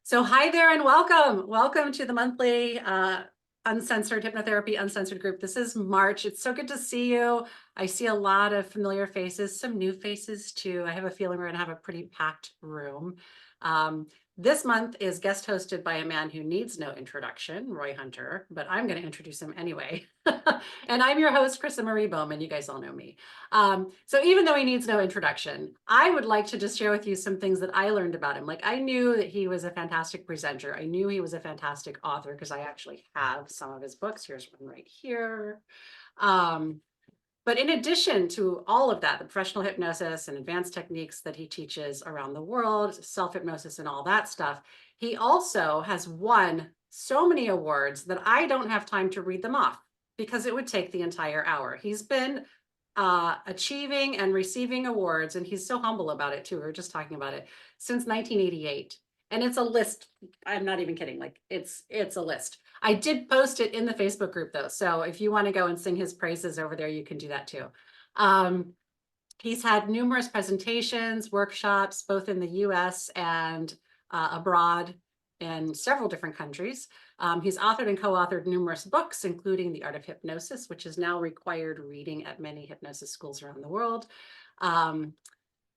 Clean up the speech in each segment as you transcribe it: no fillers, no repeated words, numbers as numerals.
So hi there and welcome. Welcome to the monthly Uncensored Hypnotherapy Uncensored group. This is March. It's so good to see you. I see a lot of familiar faces, some new faces too. I have a feeling we're going to have a pretty packed room. This month is guest hosted by a man who needs no introduction, Roy Hunter, but I'm going to introduce him anyway. And I'm your host, Kryssa Marie Bowman. You guys all know me. So even though he needs no introduction, I would like to just share with you some things that I learned about him. Like I knew that he was a fantastic presenter. I knew he was a fantastic author because I actually have some of his books. Here's one right here. But in addition to all of that, the professional hypnosis and advanced techniques that he teaches around the world, self-hypnosis and all that stuff, he also has won so many awards that I don't have time to read them off because it would take the entire hour. He's been achieving and receiving awards, and he's so humble about it too. We were just talking about it since 1988. And it's a list. I'm not even kidding. Like it's a list. I did post it in the Facebook group though. So if you want to go and sing his praises over there, you can do that too. He's had numerous presentations, workshops, both in the US and abroad in several different countries. He's authored and co-authored numerous books, including The Art of Hypnosis, which is now required reading at many hypnosis schools around the world.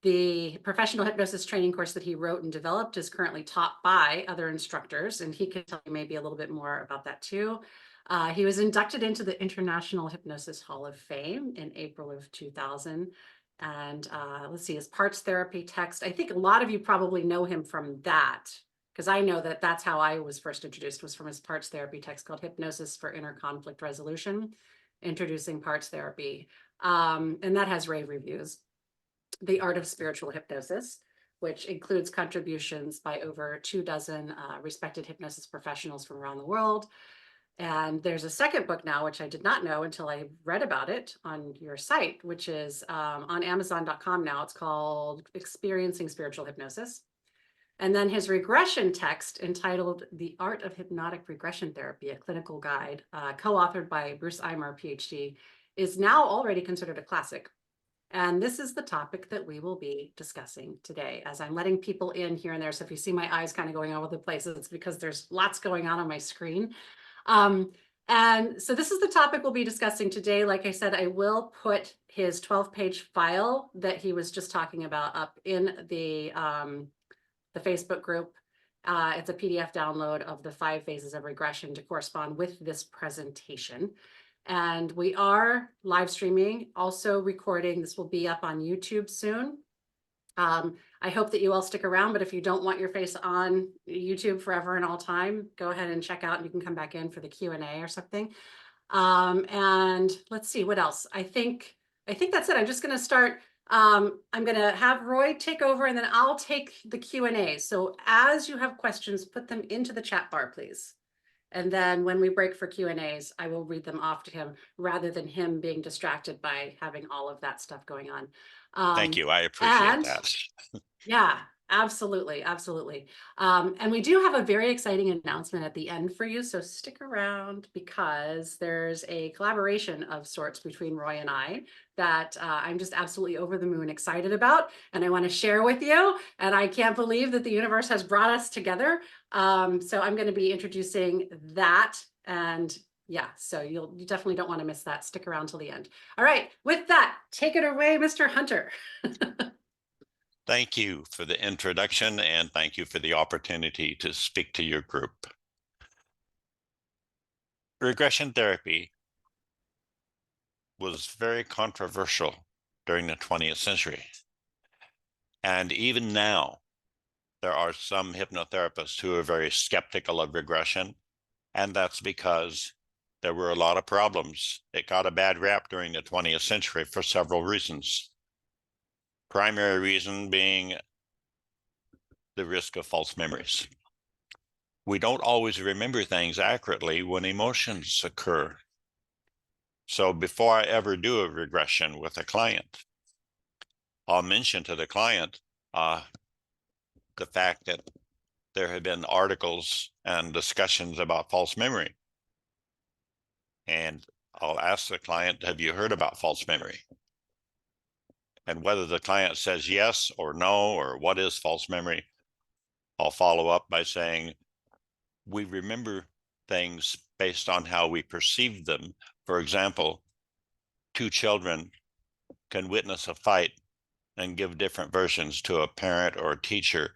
The professional hypnosis training course that he wrote and developed is currently taught by other instructors, and he can tell you maybe a little bit more about that too. He was inducted into the International Hypnosis Hall of Fame in April of 2000. And let's see, his parts therapy text. I think a lot of you probably know him from that, because I know that that's how I was first introduced, was from his parts therapy text called Hypnosis for Inner Conflict Resolution, Introducing Parts Therapy. And that has rave reviews. The Art of Spiritual Hypnosis, which includes contributions by over 24 respected hypnosis professionals from around the world. And there's a second book now, which I did not know until I read about it on your site, which is on Amazon.com now. It's called Experiencing Spiritual Hypnosis. And then his regression text entitled The Art of Hypnotic Regression Therapy, a Clinical Guide, co-authored by Bruce Eimer, PhD, is now already considered a classic. And this is the topic that we will be discussing today as I'm letting people in here and there. So if you see my eyes kind of going all over the place, it's because there's lots going on my screen. And so this is the topic we'll be discussing today. Like I said, I will put his 12-page file that he was just talking about up in the Facebook group. It's a PDF download of the 5 phases of regression to correspond with this presentation. And we are live streaming, also recording. This will be up on YouTube soon. I hope that you all stick around, but if you don't want your face on YouTube forever and all time, go ahead and check out and you can come back in for the Q&A or something. And let's see what else. I think that's it. I'm just going to start. I'm going to have Roy take over and then I'll take the Q&A. So as you have questions, put them into the chat bar, please. And then when we break for Q&As, I will read them off to him rather than him being distracted by having all of that stuff going on. Thank you. I appreciate that. Yeah, absolutely. Absolutely. And we do have a very exciting announcement at the end for you. So stick around because there's a collaboration of sorts between Roy and I that I'm just absolutely over the moon excited about. And I want to share with you. And I can't believe that the universe has brought us together. So I'm going to be introducing that. And yeah, so you definitely don't want to miss that. Stick around till the end. All right. With that, take it away, Mr. Hunter. Thank you for the introduction and thank you for the opportunity to speak to your group. Regression therapy was very controversial during the 20th century. And even now, there are some hypnotherapists who are very skeptical of regression. And that's because there were a lot of problems. It got a bad rap during the 20th century for several reasons. Primary reason being the risk of false memories. We don't always remember things accurately when emotions occur. So before I ever do a regression with a client, I'll mention to the client the fact that there have been articles and discussions about false memory. And I'll ask the client, have you heard about false memory? And whether the client says yes or no, or what is false memory, I'll follow up by saying, we remember things based on how we perceive them. For example, two children can witness a fight and give different versions to a parent or a teacher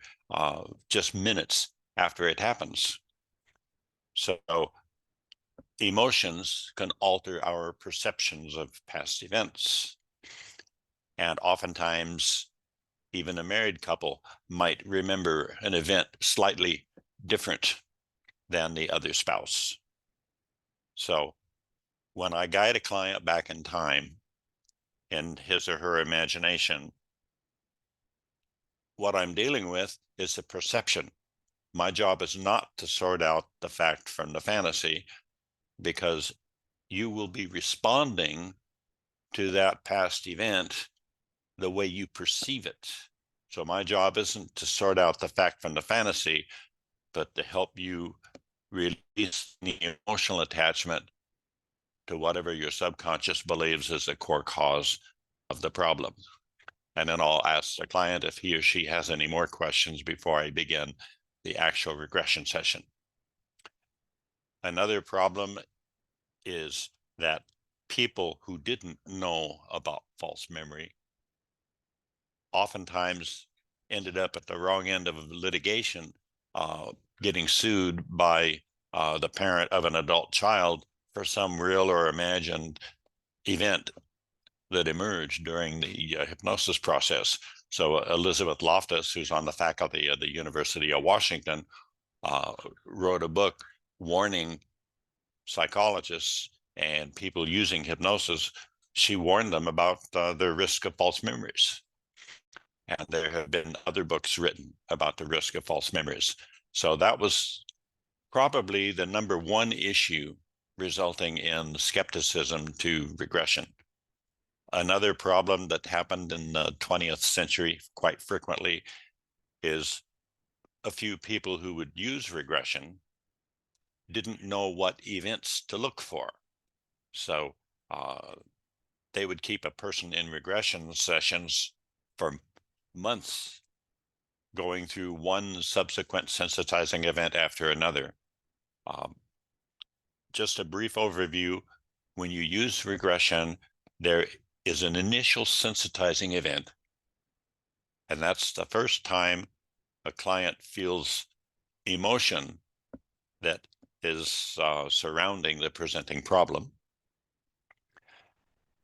just minutes after it happens. So emotions can alter our perceptions of past events. And oftentimes, even a married couple might remember an event slightly different than the other spouse. So when I guide a client back in time in his or her imagination, what I'm dealing with is the perception. My job is not to sort out the fact from the fantasy, because you will be responding to that past event the way you perceive it. So my job isn't to sort out the fact from the fantasy, but to help you release the emotional attachment to whatever your subconscious believes is the core cause of the problem. And then I'll ask the client if he or she has any more questions before I begin the actual regression session. Another problem is that people who didn't know about false memory oftentimes ended up at the wrong end of litigation, getting sued by the parent of an adult child for some real or imagined event that emerged during the hypnosis process. So Elizabeth Loftus, who's on the faculty of the University of Washington, wrote a book warning psychologists and people using hypnosis. She warned them about the risk of false memories. And there have been other books written about the risk of false memories. So that was probably the number one issue resulting in skepticism to regression. Another problem that happened in the 20th century quite frequently is a few people who would use regression didn't know what events to look for. So they would keep a person in regression sessions for months, going through one subsequent sensitizing event after another. Just a brief overview: when you use regression, there is an initial sensitizing event, and that's the first time a client feels emotion that is surrounding the presenting problem.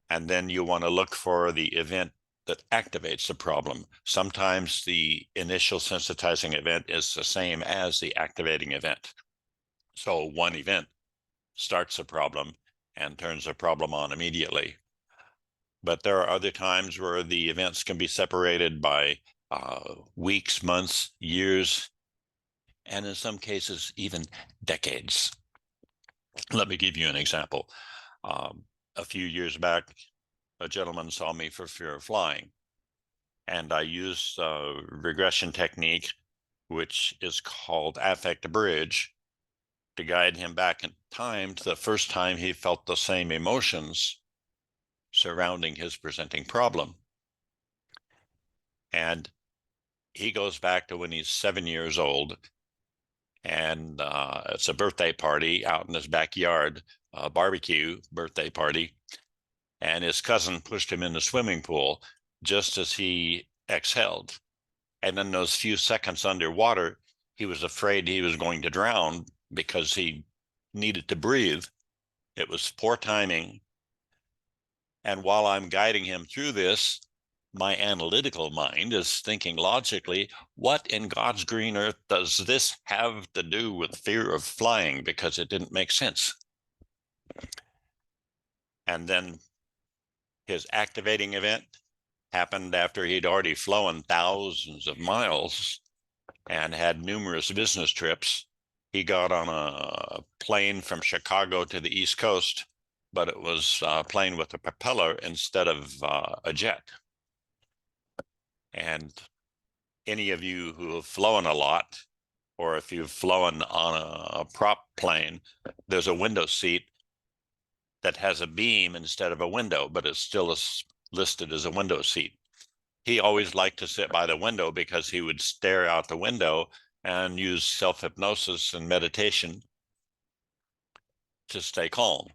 And then you want to look for the event that activates the problem. Sometimes the initial sensitizing event is the same as the activating event. So one event starts a problem and turns a problem on immediately. But there are other times where the events can be separated by weeks, months, years, and in some cases, even decades. Let me give you an example. A few years back, a gentleman saw me for fear of flying, and I used a regression technique, which is called affect bridge, to guide him back in time to the first time he felt the same emotions surrounding his presenting problem. And he goes back to when he's 7 years old, and it's a birthday party out in his backyard, a barbecue birthday party, and his cousin pushed him in the swimming pool just as he exhaled. And in those few seconds underwater, he was afraid he was going to drown because he needed to breathe. It was poor timing. And while I'm guiding him through this, my analytical mind is thinking logically, what in God's green earth does this have to do with fear of flying? Because it didn't make sense. And then his activating event happened after he'd already flown thousands of miles and had numerous business trips. He got on a plane from Chicago to the East Coast, but it was a plane with a propeller instead of a jet. And any of you who have flown a lot, or if you've flown on a prop plane, there's a window seat that has a beam instead of a window, but it's still listed as a window seat. He always liked to sit by the window because he would stare out the window and use self-hypnosis and meditation to stay calm.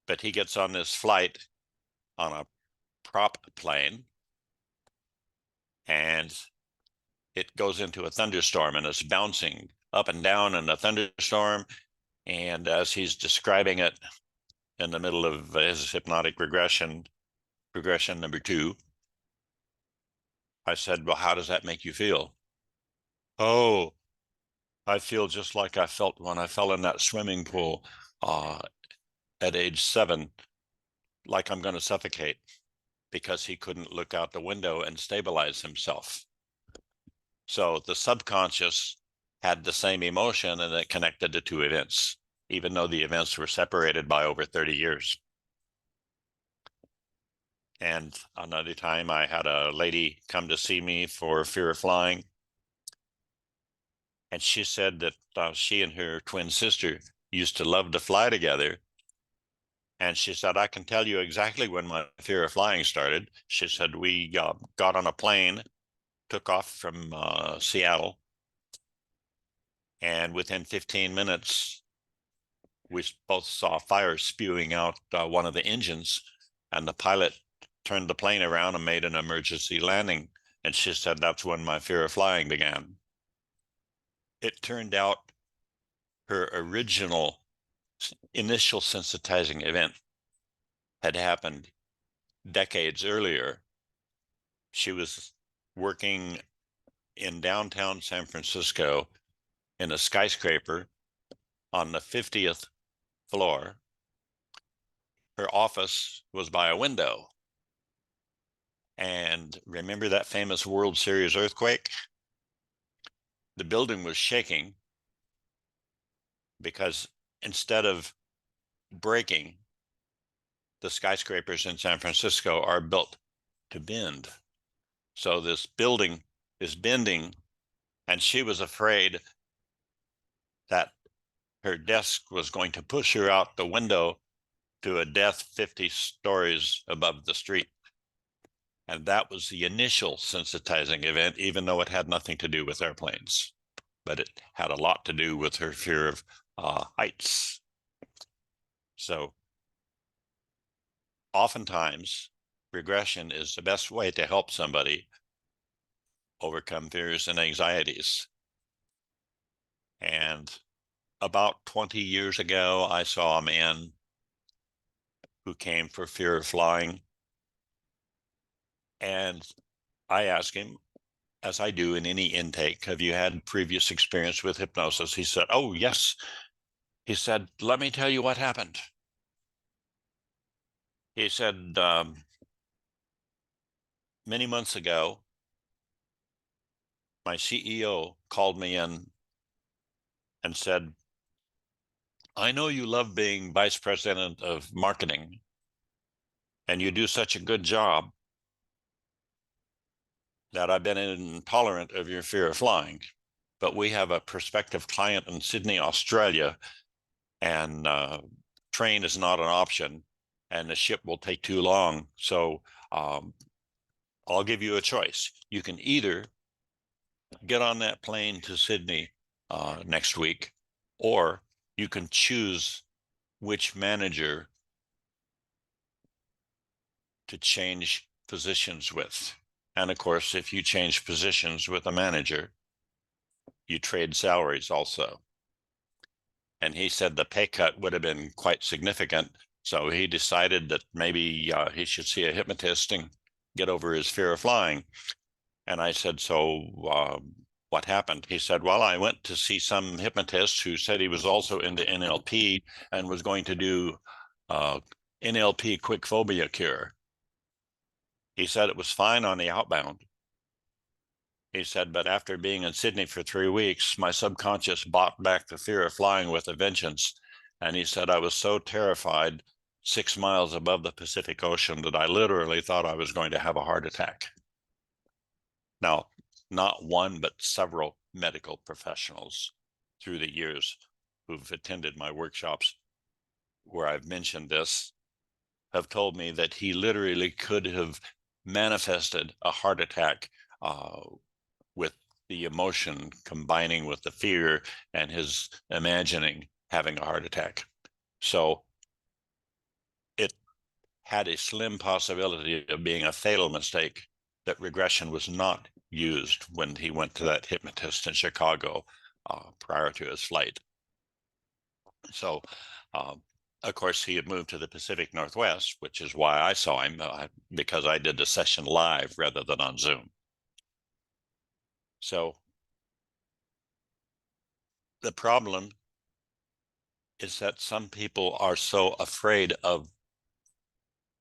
But he gets on this flight on a prop plane, and it goes into a thunderstorm, and it's bouncing up and down in a thunderstorm. And as he's describing it in the middle of his hypnotic regression number 2, I said, well, how does that make you feel? Oh, I feel just like I felt when I fell in that swimming pool at age 7, like I'm going to suffocate, because he couldn't look out the window and stabilize himself. So the subconscious had the same emotion, and it connected the 2 events, even though the events were separated by over 30 years. And another time I had a lady come to see me for fear of flying. And she said that she and her twin sister used to love to fly together. And she said, I can tell you exactly when my fear of flying started. She said, we got on a plane, took off from Seattle. And within 15 minutes, we both saw fire spewing out one of the engines. And the pilot turned the plane around and made an emergency landing. And she said, that's when my fear of flying began. It turned out her original initial sensitizing event had happened decades earlier. She was working in downtown San Francisco in a skyscraper on the 50th floor. Her office was by a window. And remember that famous World Series earthquake? The building was shaking because instead of breaking, the skyscrapers in San Francisco are built to bend. So this building is bending, and she was afraid that her desk was going to push her out the window to a death 50 stories above the street. And that was the initial sensitizing event, even though it had nothing to do with airplanes, but it had a lot to do with her fear of heights. So oftentimes, regression is the best way to help somebody overcome fears and anxieties. And about 20 years ago, I saw a man who came for fear of flying. And I asked him, as I do in any intake, have you had previous experience with hypnosis? He said, oh, yes. He said, let me tell you what happened. He said, many months ago, my CEO called me in and said, I know you love being vice president of marketing, and you do such a good job that I've been intolerant of your fear of flying. But we have a prospective client in Sydney, Australia, and train is not an option, and the ship will take too long. So I'll give you a choice. You can either get on that plane to Sydney next week, or you can choose which manager to change positions with. And of course, if you change positions with a manager, you trade salaries also. And he said the pay cut would have been quite significant. So he decided that maybe he should see a hypnotist and get over his fear of flying. And I said, so what happened? He said, well, I went to see some hypnotist who said he was also into NLP and was going to do NLP quick phobia cure. He said it was fine on the outbound. He said, but after being in Sydney for 3 weeks, my subconscious bought back the fear of flying with a vengeance. And he said, I was so terrified 6 miles above the Pacific Ocean that I literally thought I was going to have a heart attack. Now, not one, but several medical professionals through the years who've attended my workshops where I've mentioned this have told me that he literally could have manifested a heart attack with the emotion combining with the fear and his imagining having a heart attack. So it had a slim possibility of being a fatal mistake that regression was not used when he went to that hypnotist in Chicago prior to his flight. So, of course, he had moved to the Pacific Northwest, which is why I saw him, because I did the session live rather than on Zoom. So the problem is that some people are so afraid of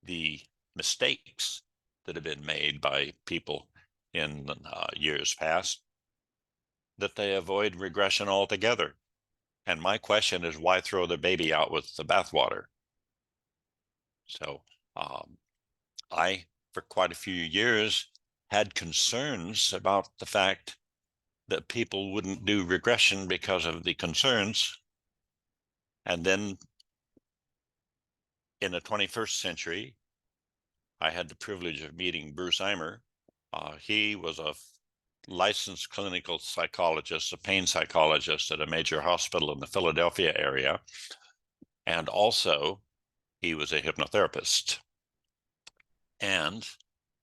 the mistakes that have been made by people in years past that they avoid regression altogether. And my question is, why throw the baby out with the bathwater? So I, for quite a few years, had concerns about the fact that people wouldn't do regression because of the concerns. And then in the 21st century, I had the privilege of meeting Bruce Eimer. He was a licensed clinical psychologist, a pain psychologist at a major hospital in the Philadelphia area. And also, he was a hypnotherapist. And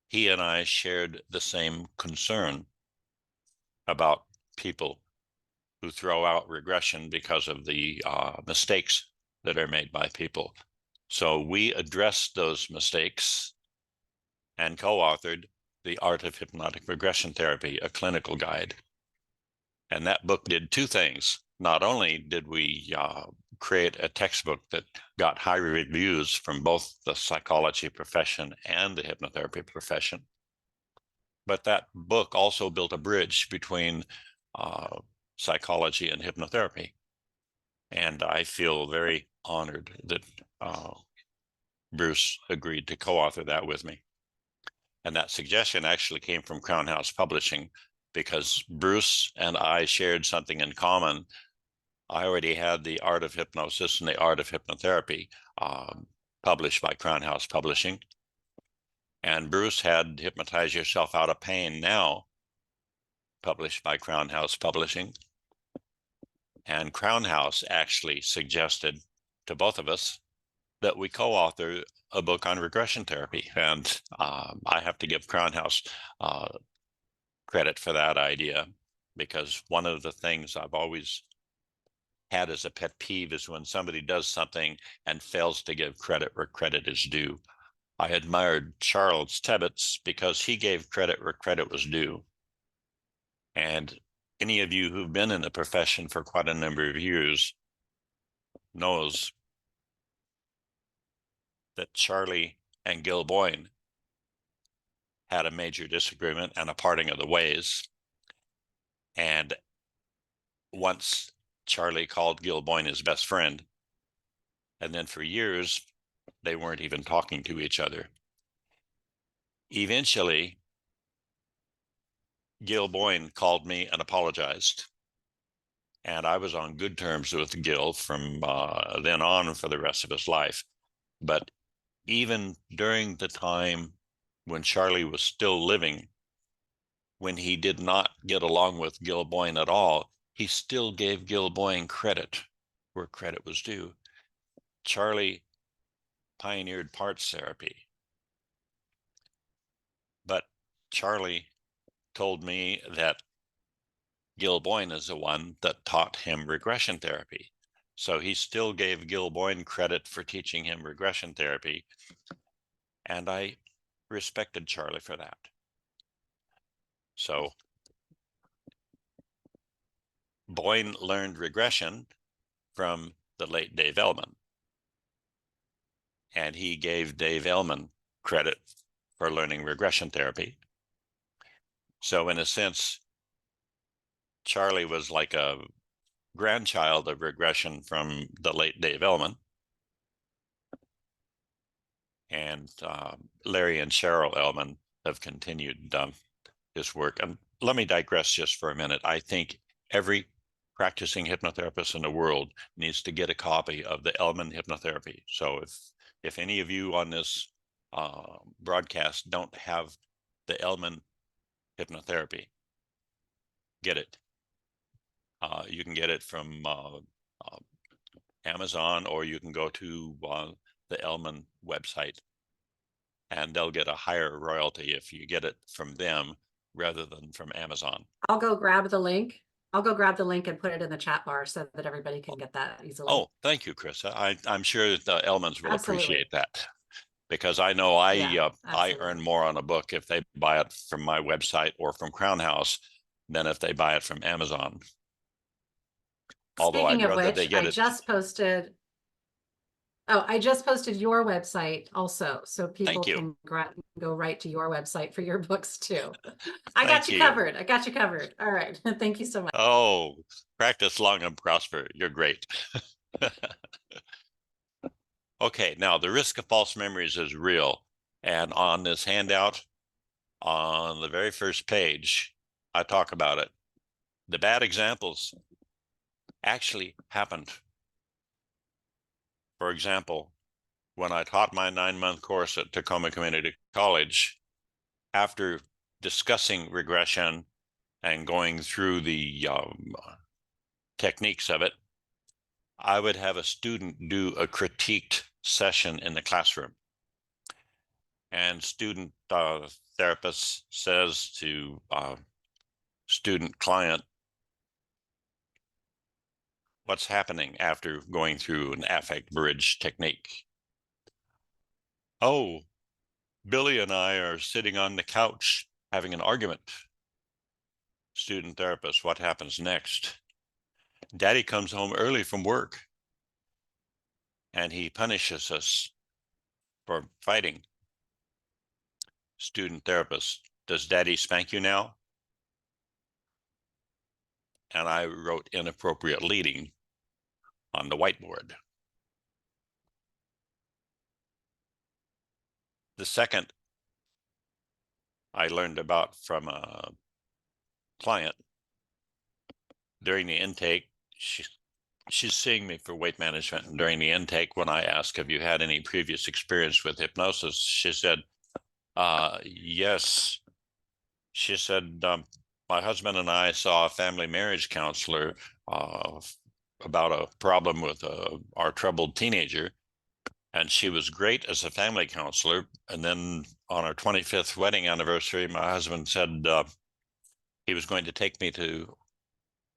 he and I shared the same concern about people who throw out regression because of the mistakes that are made by people. So we addressed those mistakes and co-authored The Art of Hypnotic Regression Therapy, a clinical guide. And that book did two things. Not only did we create a textbook that got high reviews from both the psychology profession and the hypnotherapy profession, but that book also built a bridge between psychology and hypnotherapy. And I feel very honored that Bruce agreed to co-author that with me. And that suggestion actually came from Crown House Publishing, because Bruce and I shared something in common. I already had The Art of Hypnosis and The Art of Hypnotherapy published by Crown House Publishing. And Bruce had Hypnotize Yourself Out of Pain Now, published by Crown House Publishing. And Crown House actually suggested to both of us that we co-author a book on regression therapy. And I have to give Crown House credit for that idea, because one of the things I've always had as a pet peeve is when somebody does something and fails to give credit where credit is due. I admired Charles Tebbets because he gave credit where credit was due. And any of you who've been in the profession for quite a number of years knows that Charlie and Gil Boyne had a major disagreement and a parting of the ways. And once Charlie called Gil Boyne his best friend, and then for years, they weren't even talking to each other. Eventually, Gil Boyne called me and apologized. And I was on good terms with Gil from then on for the rest of his life. But even during the time when Charlie was still living, when he did not get along with Gil Boyne at all, he still gave Gil Boyne credit where credit was due. Charlie pioneered parts therapy, but Charlie told me that Gil Boyne is the one that taught him regression therapy. So he still gave Gil Boyne credit for teaching him regression therapy. And I respected Charlie for that. So Boyne learned regression from the late Dave Ellman. And he gave Dave Ellman credit for learning regression therapy. So in a sense, Charlie was like a grandchild of regression from the late Dave Ellman. And Larry and Cheryl Ellman have continued his work. And let me digress just for a minute. I think every practicing hypnotherapist in the world needs to get a copy of the Ellman Hypnotherapy. So if any of you on this broadcast don't have the Ellman Hypnotherapy, get it. You can get it from Amazon, or you can go to the Elman website, and they'll get a higher royalty if you get it from them rather than from Amazon. I'll go grab the link. I'll go grab the link and put it in the chat bar so that everybody can get that easily. Oh, thank you, Kryssa. I'm sure the Elmans will Absolutely. appreciate that, because I know I earn more on a book if they buy it from my website or from Crown House than if they buy it from Amazon. Although I'd Speaking of rather they which, get I it. just posted. Oh, I just posted your website also, so people Thank you. can go right to your website for your books too. I got Thank you you. covered. I got you covered. All right. Thank you so much. Oh, practice long and prosper. You're great. Okay, now the risk of false memories is real. And on this handout, on the very first page, I talk about it. The bad examples actually happened. For example, when I taught my 9-month course at Tacoma Community College, after discussing regression and going through the techniques of it, I would have a student do a critiqued session in the classroom. And student therapist says to student client, what's happening after going through an affect bridge technique? Oh, Billy and I are sitting on the couch having an argument. Student therapist, what happens next? Daddy comes home early from work and he punishes us for fighting. Student therapist, does Daddy spank you now? And I wrote inappropriate leading on the whiteboard. The second I learned about from a client during the intake. She's seeing me for weight management. And during the intake, when I asked, have you had any previous experience with hypnosis? She said, yes. She said, my husband and I saw a family marriage counselor about a problem with our troubled teenager. And she was great as a family counselor. And then on our 25th wedding anniversary, my husband said he was going to take me to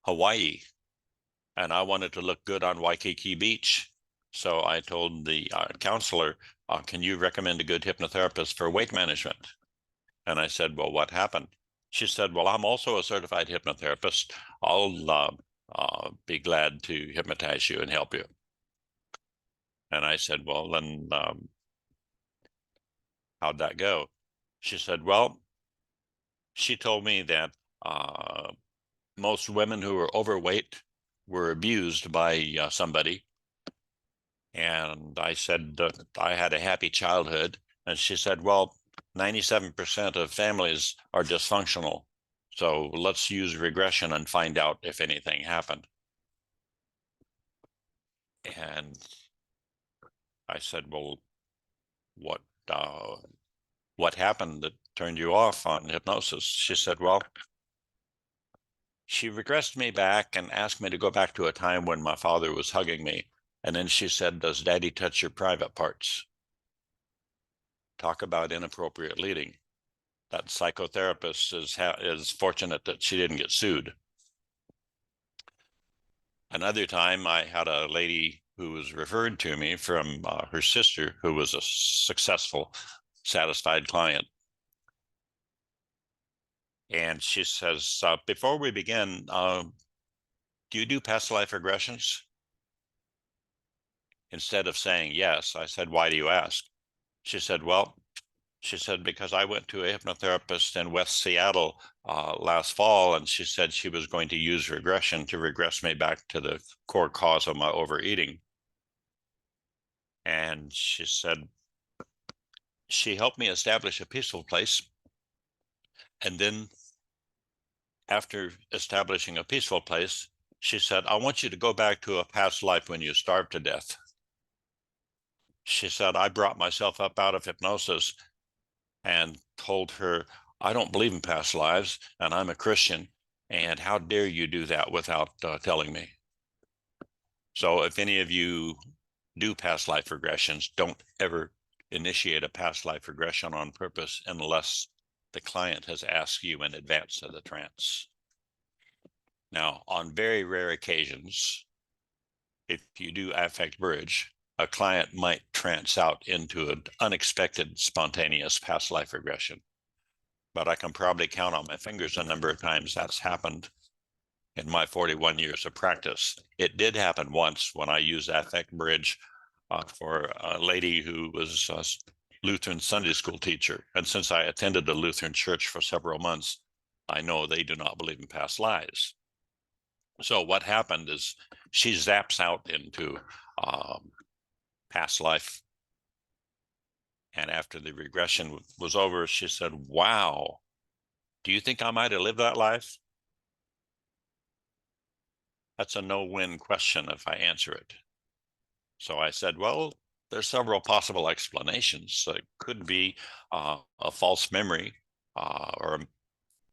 Hawaii. And I wanted to look good on Waikiki Beach. So I told the counselor, can you recommend a good hypnotherapist for weight management? And I said, well, what happened? She said, well, I'm also a certified hypnotherapist. I'll be glad to hypnotize you and help you. And I said, well, then how'd that go? She said, well, she told me that most women who were overweight were abused by somebody. And I said, I had a happy childhood. And she said, well, 97% of families are dysfunctional. So let's use regression and find out if anything happened. And I said, well, what happened that turned you off on hypnosis? She said, well, she regressed me back and asked me to go back to a time when my father was hugging me. And then she said, does Daddy touch your private parts? Talk about inappropriate leading. That psychotherapist is fortunate that she didn't get sued. Another time I had a lady who was referred to me from her sister, who was a successful, satisfied client. And she says, before we begin, do you do past life regressions? Instead of saying yes, I said, why do you ask? She said, well, she said, because I went to a hypnotherapist in West Seattle last fall, and she said she was going to use regression to regress me back to the core cause of my overeating. And she said, she helped me establish a peaceful place. And then after establishing a peaceful place, she said, I want you to go back to a past life when you starved to death. She said, I brought myself up out of hypnosis and told her, I don't believe in past lives, and I'm a Christian, And how dare you do that without telling me? So if any of you do past life regressions, don't ever initiate a past life regression on purpose unless the client has asked you in advance of the trance. Now, on very rare occasions, if you do affect bridge, a client might trance out into an unexpected, spontaneous past life regression. But I can probably count on my fingers the number of times that's happened in my 41 years of practice. It did happen once when I used affect bridge for a lady who was a Lutheran Sunday school teacher. And since I attended a Lutheran church for several months, I know they do not believe in past lives. So what happened is she zaps out into past life. And after the regression was over, she said, "Wow, do you think I might have lived that life?" That's a no-win question if I answer it. So I said, well, there's several possible explanations. It could be a false memory or a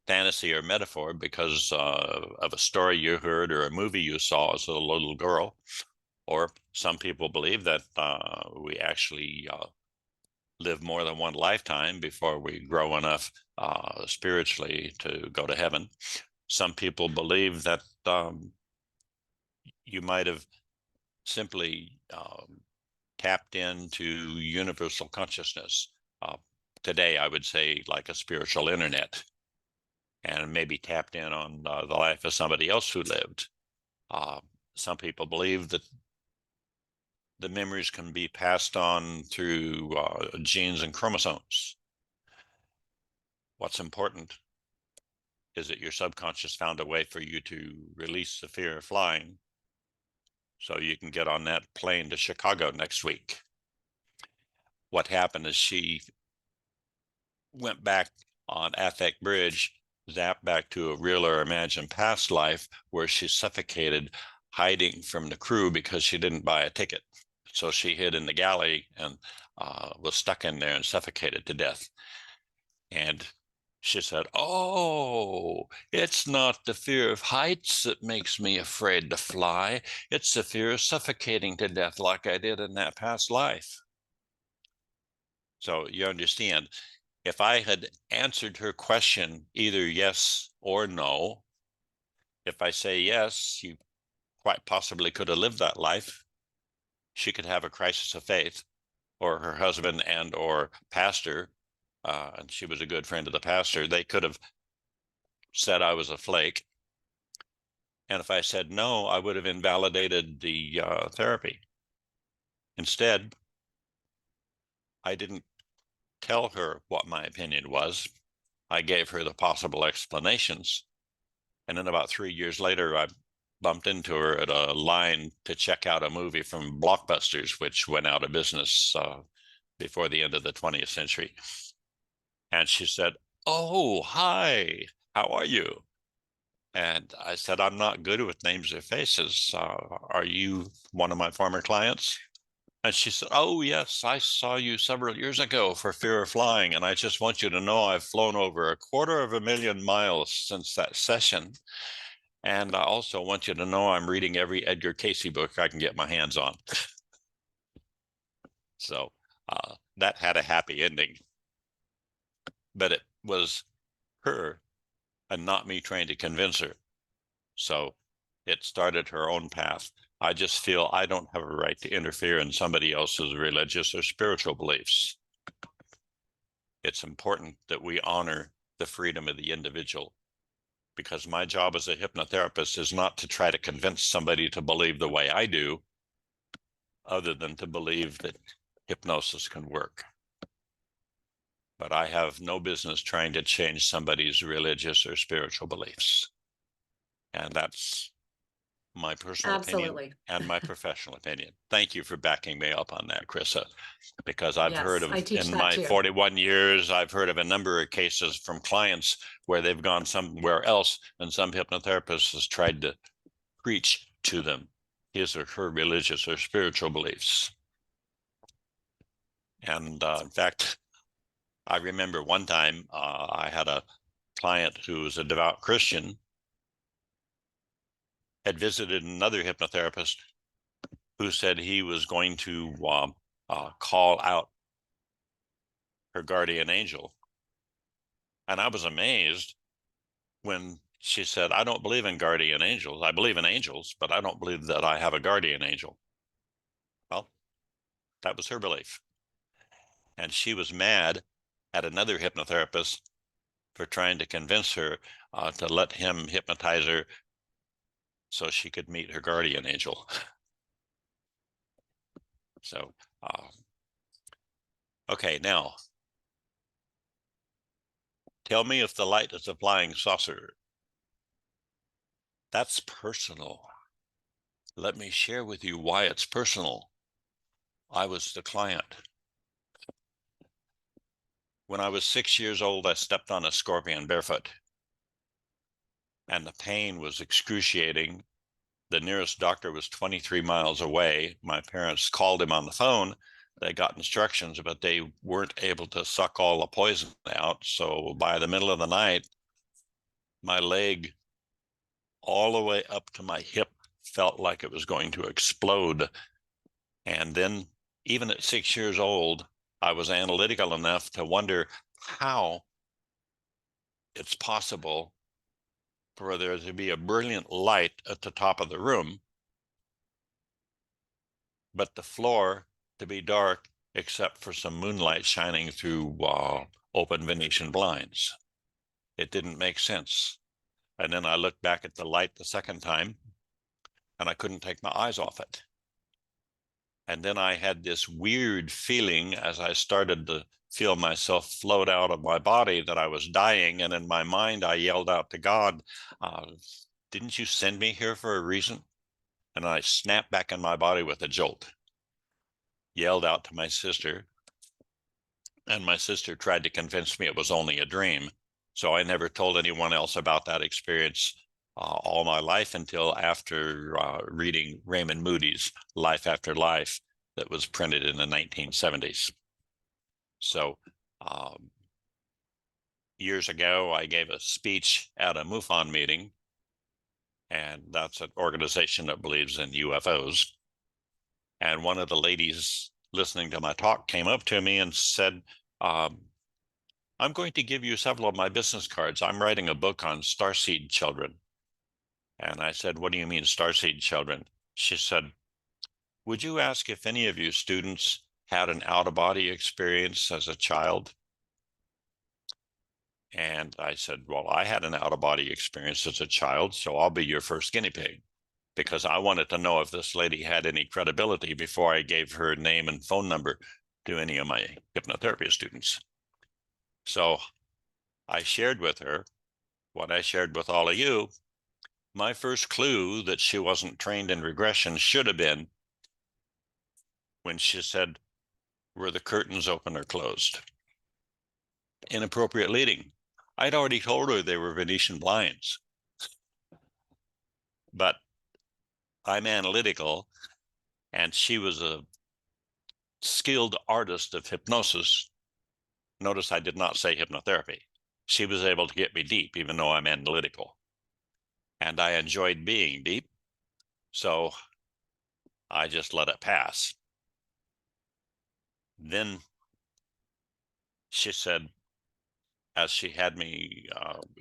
fantasy or metaphor because of a story you heard or a movie you saw as a little girl. Or some people believe that we actually live more than one lifetime before we grow enough spiritually to go to heaven. Some people believe that you might have simply tapped into universal consciousness. Today, I would say like a spiritual internet, and maybe tapped in on the life of somebody else who lived. Some people believe that the memories can be passed on through genes and chromosomes. What's important is that your subconscious found a way for you to release the fear of flying so you can get on that plane to Chicago next week. What happened is she went back on affect bridge, zapped back to a real or imagined past life where she suffocated hiding from the crew because she didn't buy a ticket. So she hid in the galley and was stuck in there and suffocated to death. And she said, "Oh, it's not the fear of heights that makes me afraid to fly. It's the fear of suffocating to death like I did in that past life." So you understand, if I had answered her question either yes or no, if I say yes, you quite possibly could have lived that life. She could have a crisis of faith, or her husband and or pastor, and she was a good friend of the pastor, they could have said I was a flake. And if I said no, I would have invalidated the therapy. Instead, I didn't tell her what my opinion was. I gave her the possible explanations. And then about 3 years later, I bumped into her at a line to check out a movie from Blockbusters, which went out of business before the end of the 20th century. And she said, "Oh, hi, how are you?" And I said, "I'm not good with names or faces. Are you one of my former clients?" And she said, "Oh, yes, I saw you several years ago for Fear of Flying. And I just want you to know I've flown over 250,000 miles since that session. And I also want you to know I'm reading every Edgar Cayce book I can get my hands on." So that had a happy ending. But it was her and not me trying to convince her. So it started her own path. I just feel I don't have a right to interfere in somebody else's religious or spiritual beliefs. It's important that we honor the freedom of the individual, because my job as a hypnotherapist is not to try to convince somebody to believe the way I do, other than to believe that hypnosis can work. But I have no business trying to change somebody's religious or spiritual beliefs. And that's my personal opinion Absolutely. and my professional opinion. Thank you for backing me up on that, Kryssa, because I've heard Yes, I of, teach in that my too. 41 years, I've heard of a number of cases from clients where they've gone somewhere else and some hypnotherapist has tried to preach to them his or her religious or spiritual beliefs. And in fact, I remember one time I had a client who was a devout Christian, had visited another hypnotherapist who said he was going to call out her guardian angel. And I was amazed when she said, I don't believe in guardian angels. I believe in angels, but I don't believe that I have a guardian angel. Well, that was her belief. And she was mad at another hypnotherapist for trying to convince her to let him hypnotize her so she could meet her guardian angel. So, okay, now, tell me if the light is a flying saucer. That's personal. Let me share with you why it's personal. I was the client. When I was 6 years old, I stepped on a scorpion barefoot, and the pain was excruciating. The nearest doctor was 23 miles away. My parents called him on the phone. They got instructions, but they weren't able to suck all the poison out. So by the middle of the night, my leg all the way up to my hip felt like it was going to explode. And then, even at 6 years old, I was analytical enough to wonder how it's possible for there to be a brilliant light at the top of the room, but the floor to be dark except for some moonlight shining through open Venetian blinds. It didn't make sense. And then I looked back at the light the second time, and I couldn't take my eyes off it. And then I had this weird feeling as I started to feel myself float out of my body that I was dying. And in my mind, I yelled out to God, didn't you send me here for a reason? And I snapped back in my body with a jolt, yelled out to my sister. And my sister tried to convince me it was only a dream. So I never told anyone else about that experience all my life until after reading Raymond Moody's Life After Life that was printed in the 1970s. So years ago, I gave a speech at a MUFON meeting, and that's an organization that believes in UFOs. And one of the ladies listening to my talk came up to me and said, I'm going to give you several of my business cards. I'm writing a book on starseed children. And I said, what do you mean starseed children? She said, would you ask if any of you students had an out-of-body experience as a child? And I said, well, I had an out-of-body experience as a child, so I'll be your first guinea pig, because I wanted to know if this lady had any credibility before I gave her name and phone number to any of my hypnotherapy students. So I shared with her what I shared with all of you. My first clue that she wasn't trained in regression should have been when she said, were the curtains open or closed? Inappropriate leading. I'd already told her they were Venetian blinds. But I'm analytical, and she was a skilled artist of hypnosis. Notice I did not say hypnotherapy. She was able to get me deep, even though I'm analytical. And I enjoyed being deep, so I just let it pass. Then she said, as she had me,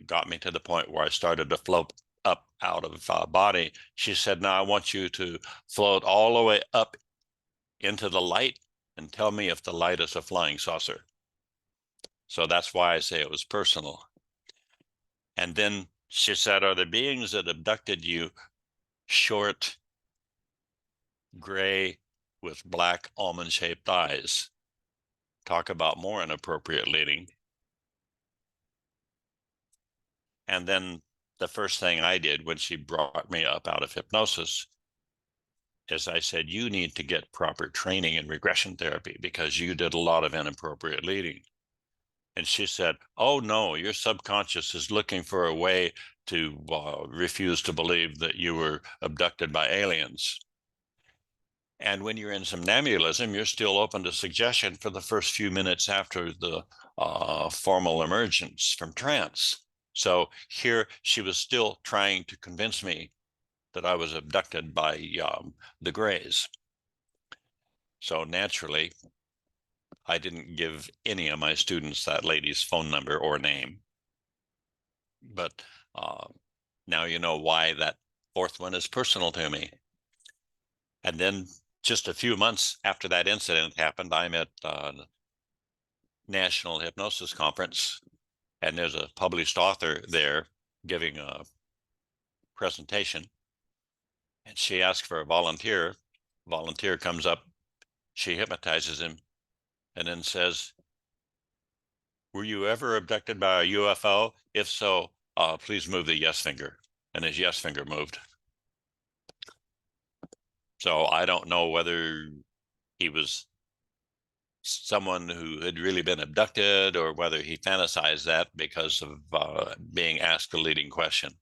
got me to the point where I started to float up out of body, she said, now I want you to float all the way up into the light and tell me if the light is a flying saucer. So that's why I say it was personal. And then she said, are the beings that abducted you short, gray, with black almond-shaped eyes? Talk about more inappropriate leading. And then the first thing I did when she brought me up out of hypnosis is I said, you need to get proper training in regression therapy because you did a lot of inappropriate leading. And she said, oh no, your subconscious is looking for a way to refuse to believe that you were abducted by aliens. And when you're in somnambulism, you're still open to suggestion for the first few minutes after the formal emergence from trance. So here she was still trying to convince me that I was abducted by the Greys. So naturally, I didn't give any of my students that lady's phone number or name. But now you know why that fourth one is personal to me. And then just a few months after that incident happened, I'm at National Hypnosis Conference, and there's a published author there giving a presentation, and she asked for a volunteer. Volunteer comes up, she hypnotizes him, and then says, "Were you ever abducted by a UFO? If so, please move the yes finger." And his yes finger moved. So I don't know whether he was someone who had really been abducted or whether he fantasized that because of being asked a leading question.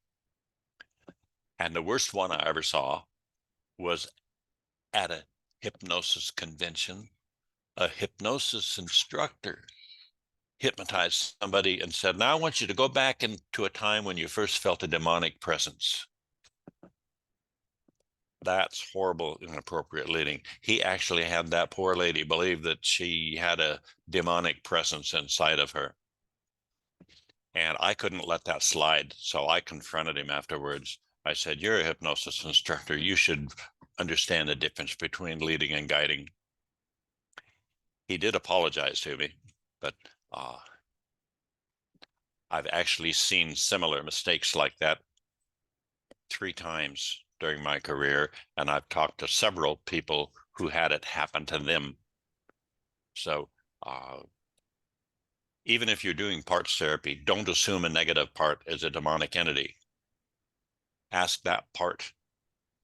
And the worst one I ever saw was at a hypnosis convention. A hypnosis instructor hypnotized somebody and said, "Now I want you to go back into a time when you first felt a demonic presence." That's horrible, inappropriate leading. He actually had that poor lady believe that she had a demonic presence inside of her. And I couldn't let that slide. So I confronted him afterwards. I said, "You're a hypnosis instructor. You should understand the difference between leading and guiding." He did apologize to me, but I've actually seen similar mistakes like that 3 times during my career, and I've talked to several people who had it happen to them. So even if you're doing parts therapy, don't assume a negative part is a demonic entity. Ask that part.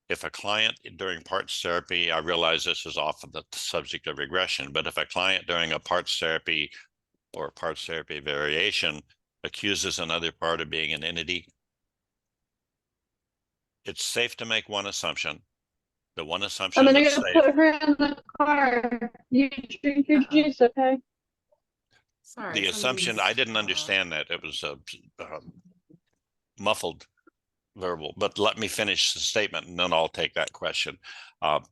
If a client during parts therapy, I realize this is off of the subject of regression, but if a client during a parts therapy or parts therapy variation accuses another part of being an entity, it's safe to make one assumption. The one I'm assumption gonna that's go safe. put her in the car. You drink your Uh-oh. juice, okay? Sorry, The assumption, I somebody's didn't understand that. It was a muffled verbal, but let me finish the statement and then I'll take that question. The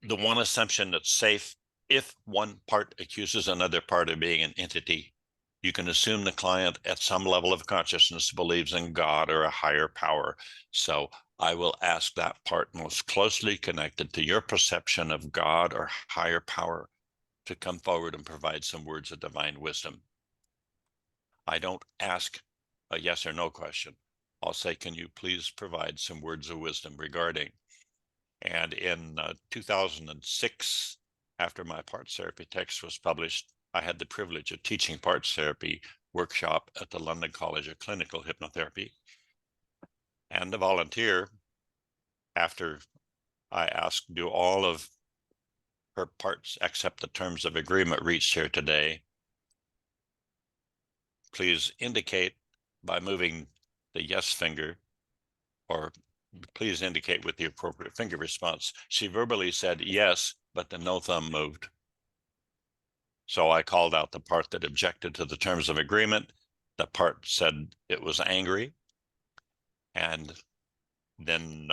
one assumption that's safe, if one part accuses another part of being an entity, you can assume the client at some level of consciousness believes in God or a higher power. So I will ask that part most closely connected to your perception of God or higher power to come forward and provide some words of divine wisdom. I don't ask a yes or no question. I'll say, "Can you please provide some words of wisdom regarding?" And in 2006, after my parts therapy text was published, I had the privilege of teaching parts therapy workshop at the London College of Clinical Hypnotherapy. And the volunteer, after I asked, "Do all of her parts accept the terms of agreement reached here today? Please indicate by moving the yes finger, or please indicate with the appropriate finger response." She verbally said yes, but the no thumb moved. So I called out the part that objected to the terms of agreement. The part said it was angry. And then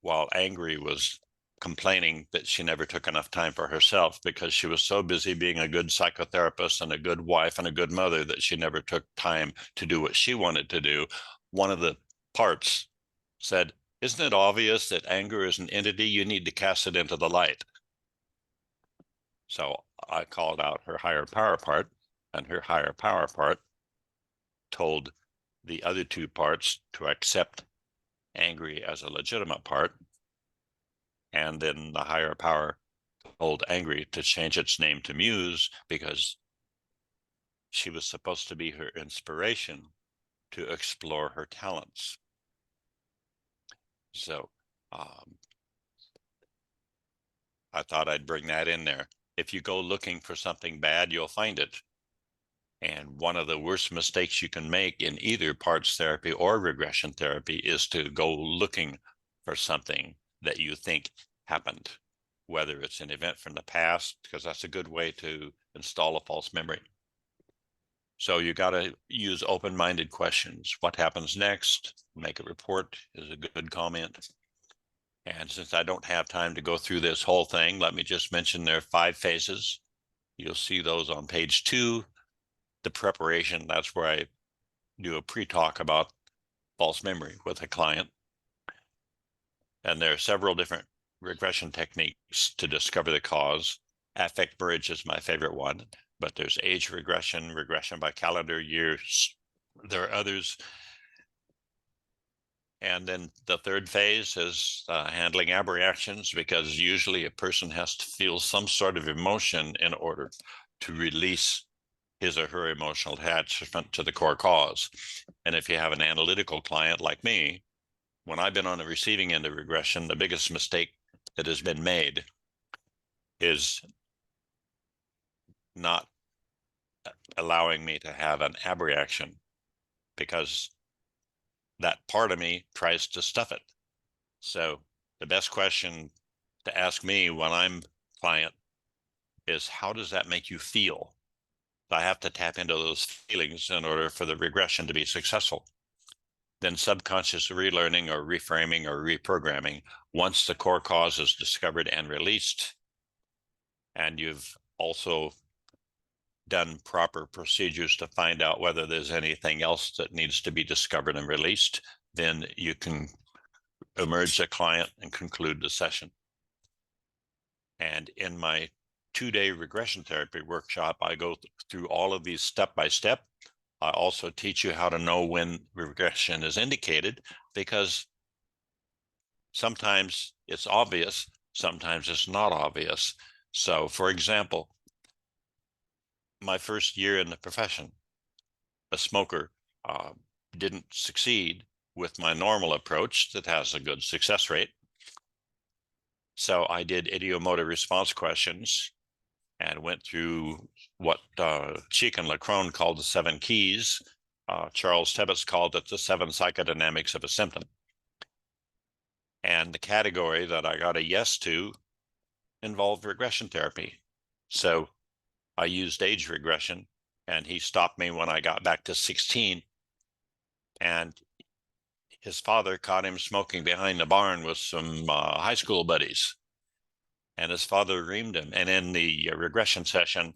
while angry was complaining that she never took enough time for herself because she was so busy being a good psychotherapist and a good wife and a good mother that she never took time to do what she wanted to do, one of the parts said, "Isn't it obvious that anger is an entity? You need to cast it into the light." So I called out her higher power part, and her higher power part told the other 2 parts to accept angry as a legitimate part. And then the higher power told angry to change its name to Muse because she was supposed to be her inspiration to explore her talents. So I thought I'd bring that in there. If you go looking for something bad, you'll find it. And one of the worst mistakes you can make in either parts therapy or regression therapy is to go looking for something that you think happened, whether it's an event from the past, because that's a good way to install a false memory. So you got to use open-minded questions. What happens next? Make a report is a good comment. And since I don't have time to go through this whole thing, let me just mention there are 5 phases. You'll see those on page 2. The preparation, that's where I do a pre-talk about false memory with a client. And there are several different regression techniques to discover the cause. Affect bridge is my favorite one, but there's age regression, regression by calendar years. There are others. And then the third phase is handling abreactions, because usually a person has to feel some sort of emotion in order to release his or her emotional attachment to the core cause. And if you have an analytical client like me, when I've been on the receiving end of regression, the biggest mistake that has been made is not allowing me to have an abreaction, because that part of me tries to stuff it. So the best question to ask me when I'm client is, how does that make you feel? I have to tap into those feelings in order for the regression to be successful. Then subconscious relearning or reframing or reprogramming, once the core cause is discovered and released, and you've also done proper procedures to find out whether there's anything else that needs to be discovered and released, then you can emerge the client and conclude the session. And in my 2-day regression therapy workshop, I go through all of these step by step. I also teach you how to know when regression is indicated, because sometimes it's obvious, sometimes it's not obvious. So, for example, my first year in the profession, a smoker didn't succeed with my normal approach that has a good success rate. So I did idiomotor response questions and went through what Cheek and Lacron called the 7 keys. Charles Tebbets called it the 7 psychodynamics of a symptom. And the category that I got a yes to involved regression therapy. So I used age regression, and he stopped me when I got back to 16. And his father caught him smoking behind the barn with some high school buddies. And his father reamed him. And in the regression session,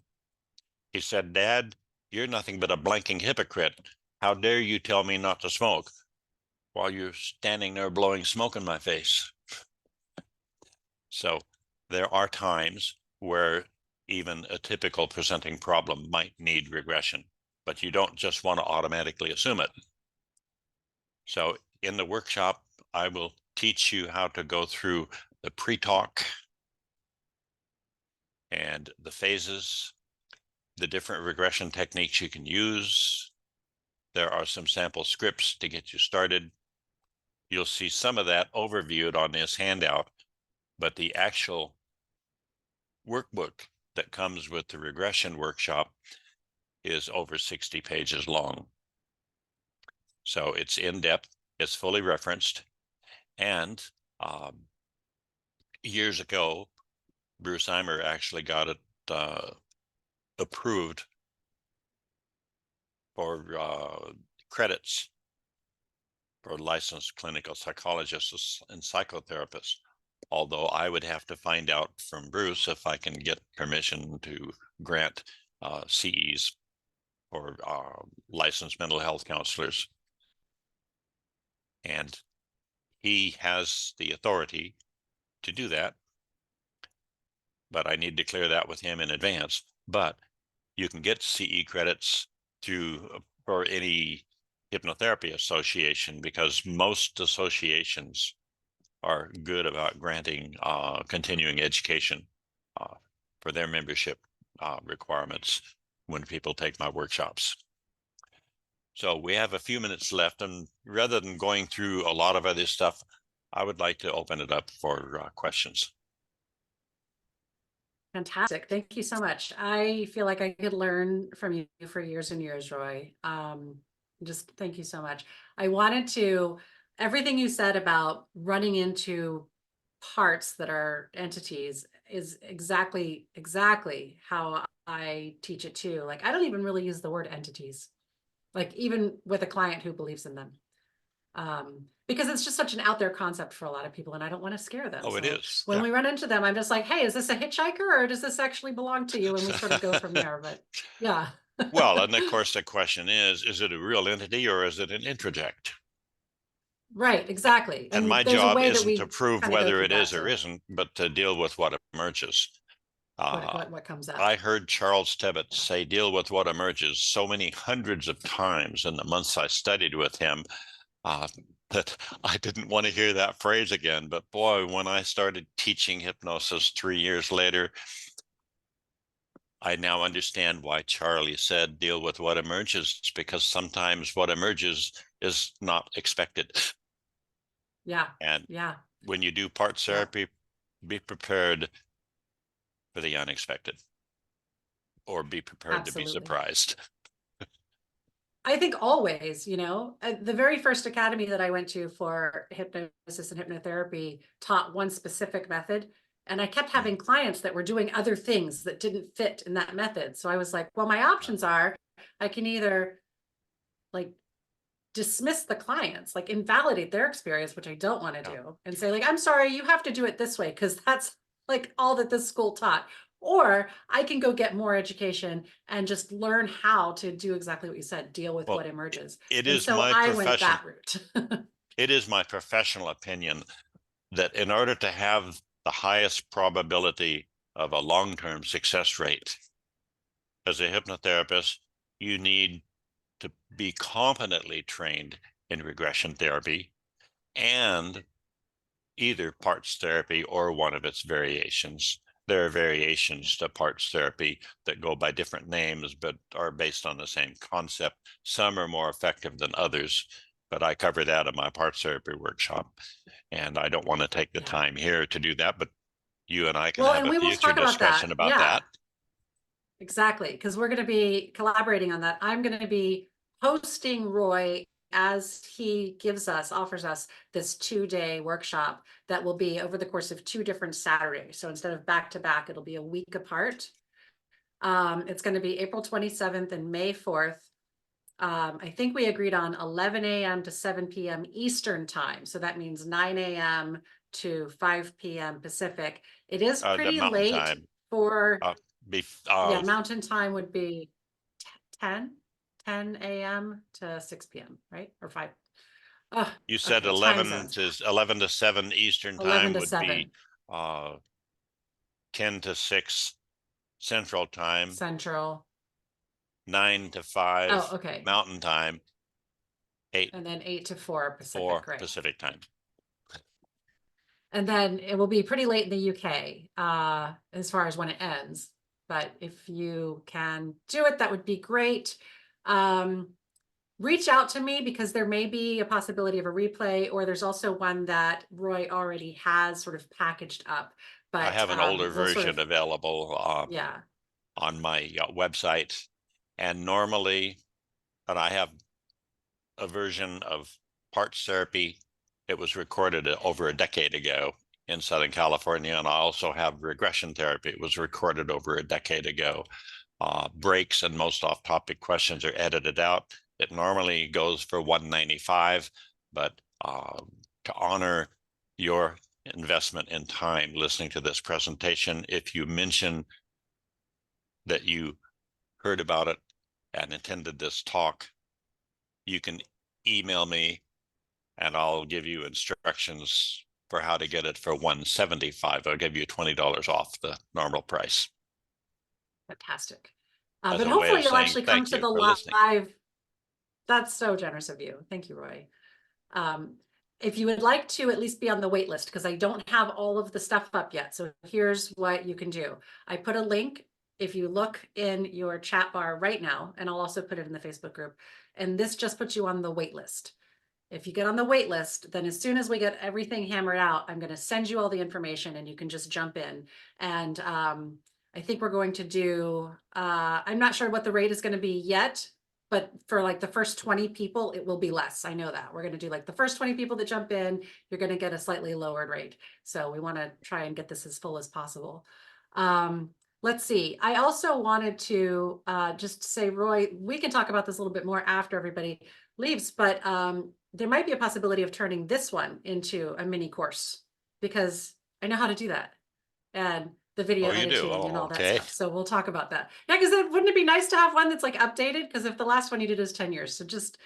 he said, "Dad, you're nothing but a blanking hypocrite. How dare you tell me not to smoke while you're standing there blowing smoke in my face?" So there are times where even a typical presenting problem might need regression, but you don't just want to automatically assume it. So in the workshop, I will teach you how to go through the pre-talk and the phases, the different regression techniques you can use. There are some sample scripts to get you started. You'll see some of that overviewed on this handout, but the actual workbook that comes with the regression workshop is over 60 pages long. So it's in depth, it's fully referenced. And years ago, Bruce Eimer actually got it approved for credits for licensed clinical psychologists and psychotherapists. Although I would have to find out from Bruce if I can get permission to grant CEs for licensed mental health counselors. And he has the authority to do that, but I need to clear that with him in advance. But you can get CE credits through for any hypnotherapy association, because most associations are good about granting continuing education for their membership requirements when people take my workshops. So we have a few minutes left, and rather than going through a lot of other stuff, I would like to open it up for questions. Fantastic. Thank you so much. I feel like I could learn from you for years and years, Roy. Just thank you so much. I wanted to, everything you said about running into parts that are entities, is exactly how I teach it too. Like, I don't even really use the word entities, like even with a client who believes in them. Because it's just such an out there concept for a lot of people, and I don't want to scare them. Oh, it So is. when Yeah. we run into them, I'm just like, hey, is this a hitchhiker or does this actually belong to you? And we sort of go from there. But yeah. Well, and of course the question is it a real entity or is it an introject? Right, exactly. And my there's a job way that isn't to we prove kind of go whether through it that is or to isn't, but to deal with what emerges. what comes up. I heard Charles Tebbett Yeah. say, deal with what emerges so many hundreds of times in the months I studied with him that I didn't want to hear that phrase again. But boy, when I started teaching hypnosis 3 years later, I now understand why Charlie said deal with what emerges, because sometimes what emerges is not expected. Yeah. And Yeah. when you do parts Yeah. therapy, be prepared for the unexpected, or be prepared to be Absolutely. surprised. I think always, the very first academy that I went to for hypnosis and hypnotherapy taught one specific method. And I kept having clients that were doing other things that didn't fit in that method. So I was like, well, my options are I can either like dismiss the clients, like invalidate their experience, which I don't want to do, and say like, I'm sorry, you have to do it this way because that's like all that this school taught. Or I can go get more education and just learn how to do exactly what you said, deal with what emerges. It And is so my I went profession. that route. It is my professional opinion that in order to have the highest probability of a long-term success rate as a hypnotherapist, you need to be competently trained in regression therapy and either parts therapy or one of its variations. There are variations to parts therapy that go by different names, but are based on the same concept. Some are more effective than others, but I cover that in my parts therapy workshop. And I don't want to take the time here to do that, but you and I can Well, have and a we will future talk about discussion that. about Yeah, that. exactly. Because we're going to be collaborating on that. I'm going to be hosting Roy as he offers us this 2-day workshop that will be over the course of 2 different Saturdays. So instead of back to back, it'll be a week apart. It's going to be April 27th and May 4th. I think we agreed on 11 a.m. to 7 p.m. Eastern time. So that means 9 a.m. to 5 p.m. Pacific. It is The pretty mountain late time. for, Yeah, mountain time would be 10 a.m. to 6 p.m., right? Or 5. Oh, you said okay, time 11 zones. to 11 to 7 Eastern 11 time to would 7 be 10 to 6 Central time, Central. 9 to 5 Oh, okay. Mountain time, 8 And then 8 to 4 Pacific, 4 right? Pacific time. And then it will be pretty late in the UK as far as when it ends. But if you can do it, that would be great. Reach out to me because there may be a possibility of a replay, or there's also one that Roy already has sort of packaged up. But I have an older we'll version available on my website. And normally, and I have a version of parts therapy. It was recorded over a decade ago in Southern California. And I also have regression therapy. It was recorded over a decade ago. Breaks and most off-topic questions are edited out. It normally goes for $195, but to honor your investment in time listening to this presentation, if you mention that you heard about it and attended this talk, you can email me and I'll give you instructions for how to get it for $175. I'll give you $20 off the normal price. Fantastic. As But a way hopefully of you'll saying actually come thank to you the for listening. live. That's so generous of you. Thank you, Roy. If you would like to at least be on the wait list, because I don't have all of the stuff up yet. So here's what you can do. I put a link if you look in your chat bar right now, and I'll also put it in the Facebook group. And this just puts you on the wait list. If you get on the wait list, then as soon as we get everything hammered out, I'm going to send you all the information and you can just jump in. And I think we're going to do, I'm not sure what the rate is going to be yet, but for like the first 20 people, it will be less. I know that. We're going to do like the first 20 people that jump in, you're going to get a slightly lowered rate. So we want to try and get this as full as possible. Let's see. I also wanted to just say, Roy, we can talk about this a little bit more after everybody leaves, but there might be a possibility of turning this one into a mini course because I know how to do that. And the video Oh, you do? editing and Oh, all that okay. stuff. So we'll talk about that. Yeah, because wouldn't it be nice to have one that's like updated? Because if the last one you did is 10 years, so just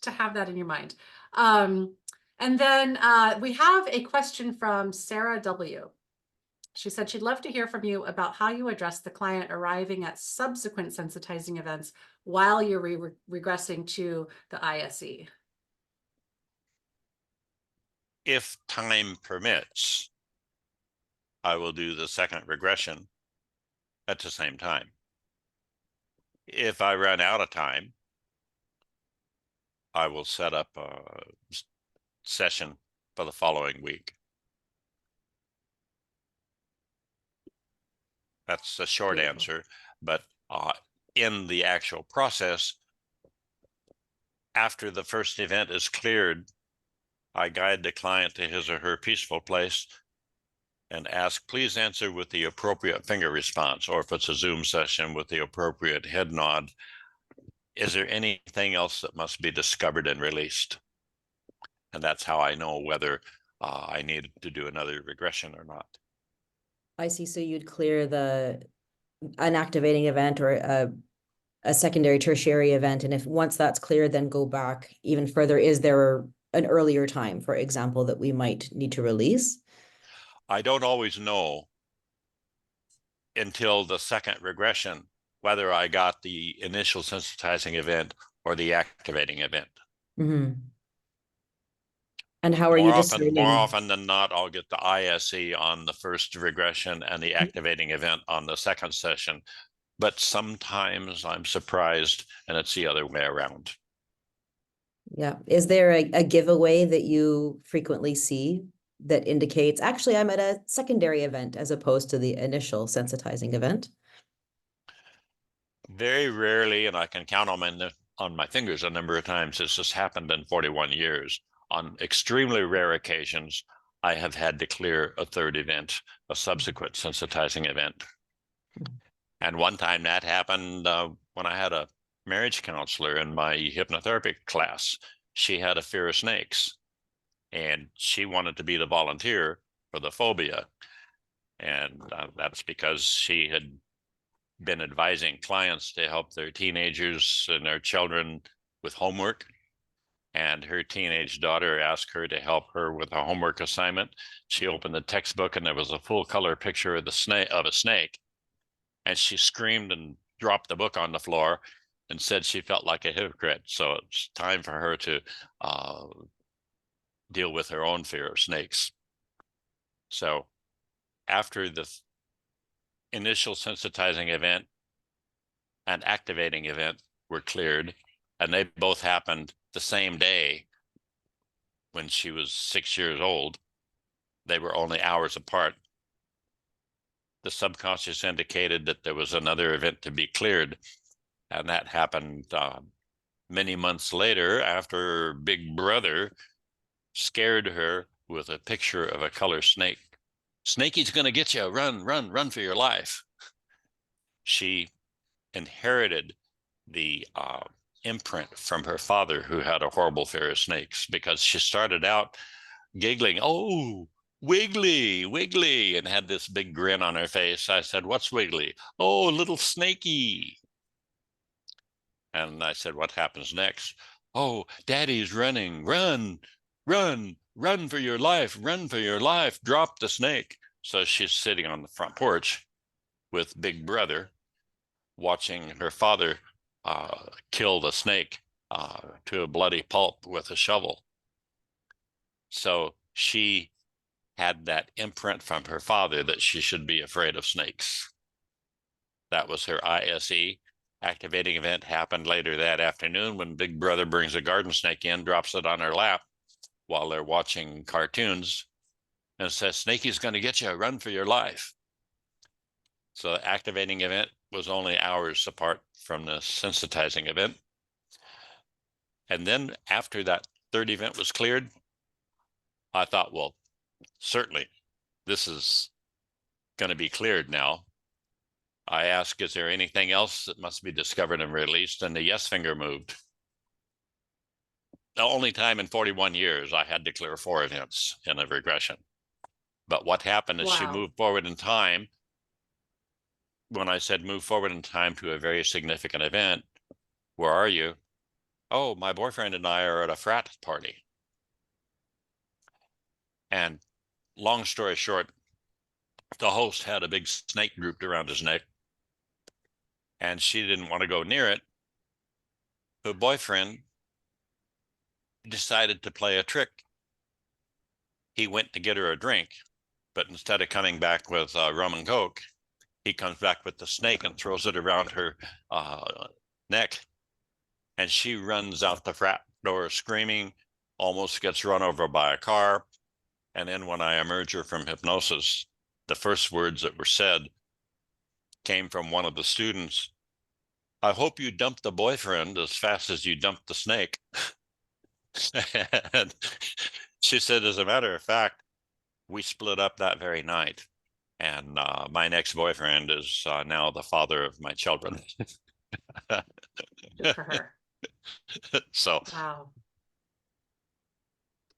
to have that in your mind. And then we have a question from Sarah W. She said she'd love to hear from you about how you address the client arriving at subsequent sensitizing events while you're regressing to the ISE. If time permits, I will do the second regression at the same time. If I run out of time, I will set up a session for the following week. That's the short answer, but in the actual process, after the first event is cleared, I guide the client to his or her peaceful place and ask, please answer with the appropriate finger response, or if it's a Zoom session, with the appropriate head nod. Is there anything else that must be discovered and released? And that's how I know whether I need to do another regression or not. I see. So you'd clear an activating event or a secondary tertiary event. And if once that's clear, then go back even further. Is there an earlier time, for example, that we might need to release? I don't always know until the second regression whether I got the initial sensitizing event or the activating event. Mm-hmm. And how are you deciding? More often than not, I'll get the ISE on the first regression and the activating event on the second session. But sometimes I'm surprised and it's the other way around. Yeah. Is there a giveaway that you frequently see that indicates, actually, I'm at a secondary event as opposed to the initial sensitizing event? Very rarely, and I can count on my fingers a number of times. This has happened in 41 years. On extremely rare occasions, I have had to clear a third event, a subsequent sensitizing event. And one time that happened when I had a marriage counselor in my hypnotherapy class. She had a fear of snakes, and she wanted to be the volunteer for the phobia. And that's because she had been advising clients to help their teenagers and their children with homework. And her teenage daughter asked her to help her with a homework assignment. She opened the textbook and there was a full color picture of a snake. And she screamed and dropped the book on the floor and said she felt like a hypocrite. So it's time for her to deal with her own fear of snakes. So after the initial sensitizing event and activating event were cleared, and they both happened the same day when she was 6 years old, they were only hours apart. The subconscious indicated that there was another event to be cleared, and that happened many months later after Big Brother scared her with a picture of a color snake. Snakey's going to get you. Run, run, run for your life. She inherited the imprint from her father, who had a horrible fear of snakes, because she started out giggling, oh, Wiggly, Wiggly, and had this big grin on her face. I said, what's Wiggly? Oh, little snakey. And I said, what happens next? Oh, Daddy's running. Run, run, run for your life. Run for your life. Drop the snake. So she's sitting on the front porch with Big Brother, watching her father kill the snake to a bloody pulp with a shovel. So she had that imprint from her father that she should be afraid of snakes. That was her ISE. Activating event happened later that afternoon when Big Brother brings a garden snake in, drops it on her lap while they're watching cartoons, and says, Snakey's going to get you. Run for your life. So the activating event was only hours apart from the sensitizing event. And then after that third event was cleared, I thought, well, certainly this is going to be cleared now. I asked, is there anything else that must be discovered and released? And the yes finger moved. The only time in 41 years I had to clear 4 events in a regression. But what happened is she Wow. moved forward in time. When I said move forward in time to a very significant event, where are you? Oh, my boyfriend and I are at a frat party. And long story short, the host had a big snake grouped around his neck, and she didn't want to go near it. Her boyfriend decided to play a trick. He went to get her a drink, but instead of coming back with rum and coke, he comes back with the snake and throws it around her neck. And she runs out the frat door screaming, almost gets run over by a car. And then when I emerge her from hypnosis, the first words that were said came from one of the students. I hope you dump the boyfriend as fast as you dumped the snake. And she said, as a matter of fact, we split up that very night. And my next boyfriend is now the father of my children. Good for her. So Wow.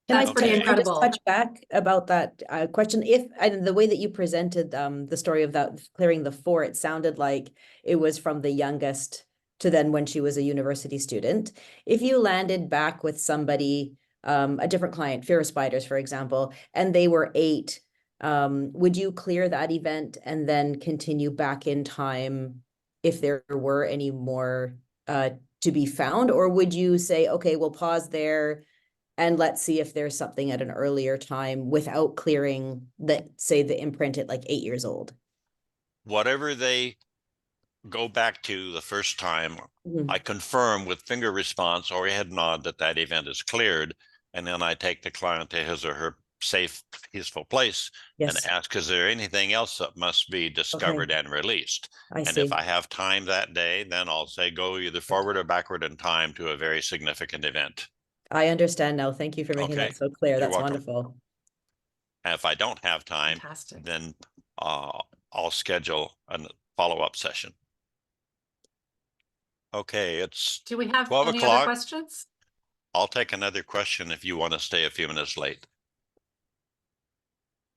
Can That's pretty Okay. can I just incredible. touch back about that question? If and the way that you presented the story of that clearing the 4, it sounded like it was from the youngest to then when she was a university student. If you landed back with somebody, a different client, fear of spiders, for example, and they were 8, would you clear that event and then continue back in time if there were any more to be found? Or would you say, okay, we'll pause there and let's see if there's something at an earlier time without clearing that, say, the imprint at like 8 years old? whatever they go back to the first time, Mhm. I confirm with finger response or head nod that that event is cleared. And then I take the client to his or her safe, peaceful place and Yes, ask, is there anything else that must be discovered and released? I And see. if I have time that day, then I'll say go either forward or backward in time to a very significant event. I understand now. Thank you for making Okay. that so clear. You're That's welcome. wonderful. And if I don't have time, Fantastic. then I'll schedule a follow-up session. Okay, it's Do we have 12 any other o'clock. questions? I'll take another question if you want to stay a few minutes late.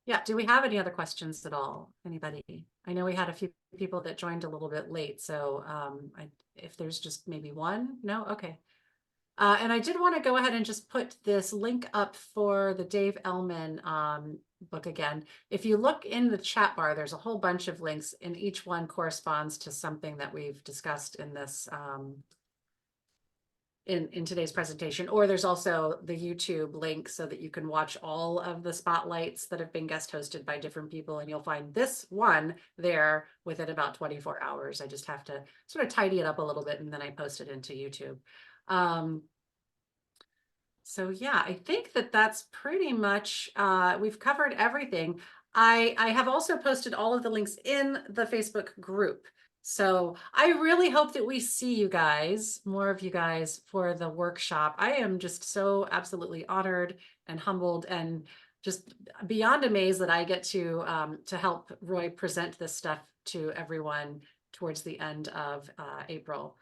Yeah, do we have any other questions at all? Anybody? I know we had a few people that joined a little bit late, so if there's just maybe one, no? Okay. And I did want to go ahead and just put this link up for the Dave Ellman book again. If you look in the chat bar, there's a whole bunch of links, and each one corresponds to something that we've discussed in this in today's presentation. Or there's also the YouTube link so that you can watch all of the spotlights that have been guest hosted by different people, and you'll find this one there within about 24 hours. I just have to sort of tidy it up a little bit, and then I post it into YouTube. So yeah, I think that that's pretty much, we've covered everything. I have also posted all of the links in the Facebook group. So I really hope that we see you guys, more of you guys, for the workshop. I am just so absolutely honored and humbled and just beyond amazed that I get to help Roy present this stuff to everyone towards the end of April.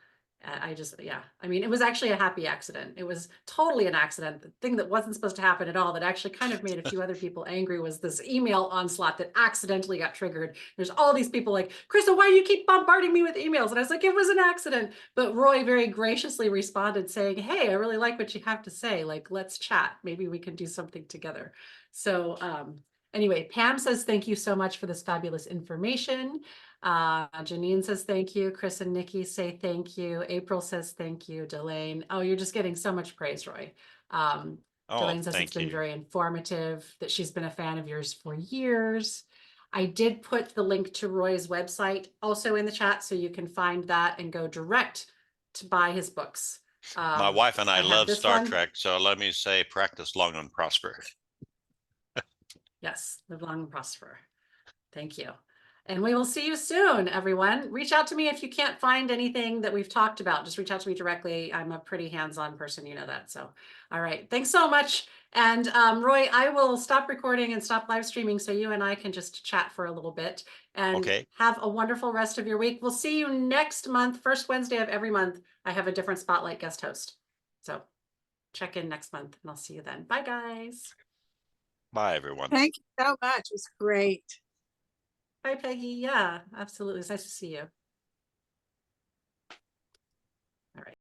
Yeah, I mean, it was actually a happy accident. It was totally an accident. The thing that wasn't supposed to happen at all that actually kind of made a few other people angry was this email onslaught that accidentally got triggered. There's all these people like, Kryssa, why do you keep bombarding me with emails? And I was like, it was an accident. But Roy very graciously responded saying, hey, I really like what you have to say. Like, let's chat. Maybe we can do something together. So anyway, Pam says, thank you so much for this fabulous information. Janine says thank you. Chris and Nikki say thank you. April says thank you. Delane, oh, you're just getting so much praise, Roy. Delane says it's been very informative, that she's been a fan of yours for years. I did put the link to Roy's website also in the chat, so you can find that and go direct to buy his books. My wife and I love Star one. Trek, so let me say practice long and prosper. Yes, live long and prosper. Thank you. And we will see you soon, everyone. Reach out to me if you can't find anything that we've talked about. Just reach out to me directly. I'm a pretty hands-on person, you know that. So, all right. Thanks so much. And Roy, I will stop recording and stop live streaming so you and I can just chat for a little bit. And Okay. have a wonderful rest of your week. We'll see you next month. First Wednesday of every month, I have a different spotlight guest host. So check in next month and I'll see you then. Bye, guys. Bye, everyone. Thank you so much. It was great. Bye, Peggy. Yeah, absolutely. It's nice to see you.